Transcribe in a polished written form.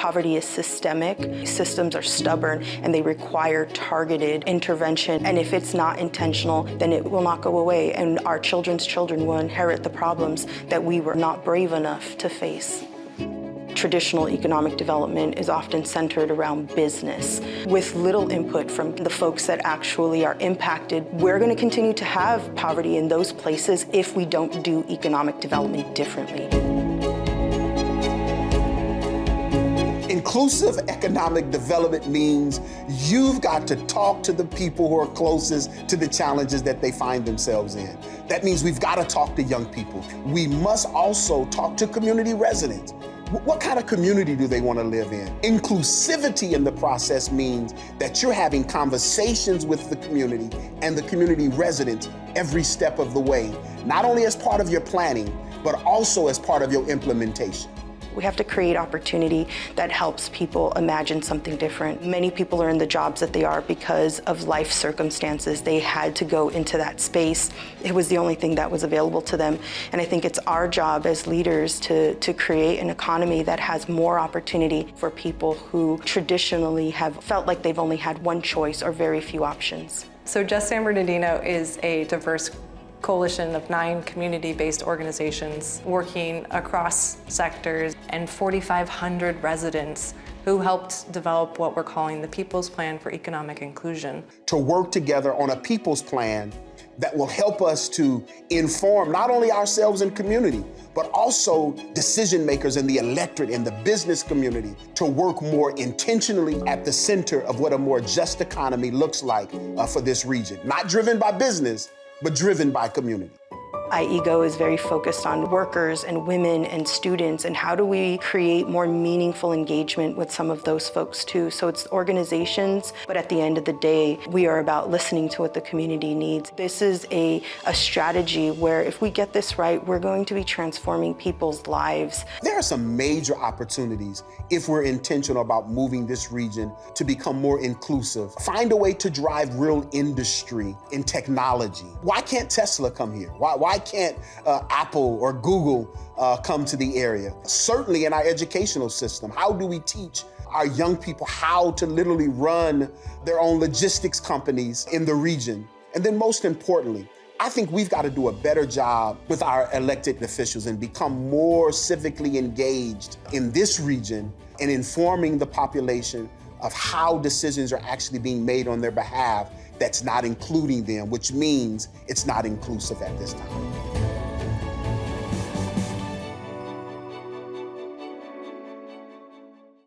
Poverty is systemic. Systems are stubborn and they require targeted intervention. And if it's not intentional, then it will not go away. And our children's children will inherit the problems that we were not brave enough to face. Traditional economic development is often centered around business with little input from the folks that actually are impacted. We're going to continue to have poverty in those places if we don't do economic development differently. Inclusive economic development means you've got to talk to the people who are closest to the challenges that they find themselves in. That means we've got to talk to young people. We must also talk to community residents. What kind of community do they want to live in? Inclusivity in the process means that you're having conversations with the community and the community residents every step of the way, not only as part of your planning, but also as part of your implementation. We have to create opportunity that helps people imagine something different. Many people are in the jobs that they are because of life circumstances. They had to go into that space. It was the only thing that was available to them. And I think it's our job as leaders to create an economy that has more opportunity for people who traditionally have felt like they've only had one choice or very few options. So Just San Bernardino is a diverse coalition of 9 community-based organizations working across sectors and 4,500 residents who helped develop what we're calling the People's Plan for Economic Inclusion. To work together on a people's plan that will help us to inform not only ourselves and community, but also decision makers in the electorate and the business community to work more intentionally at the center of what a more just economy looks like for this region. Not driven by business, but driven by community. IEGO is very focused on workers and women and students, and how do we create more meaningful engagement with some of those folks too. So it's organizations, but at the end of the day, we are about listening to what the community needs. This is a strategy where if we get this right, we're going to be transforming people's lives. There are some major opportunities if we're intentional about moving this region to become more inclusive. Find a way to drive real industry in technology. Why can't Tesla come here? Why can't Apple or Google come to the area? Certainly in our educational system, how do we teach our young people how to literally run their own logistics companies in the region? And then most importantly, I think we've got to do a better job with our elected officials and become more civically engaged in this region and informing the population of how decisions are actually being made on their behalf that's not including them, which means it's not inclusive at this time.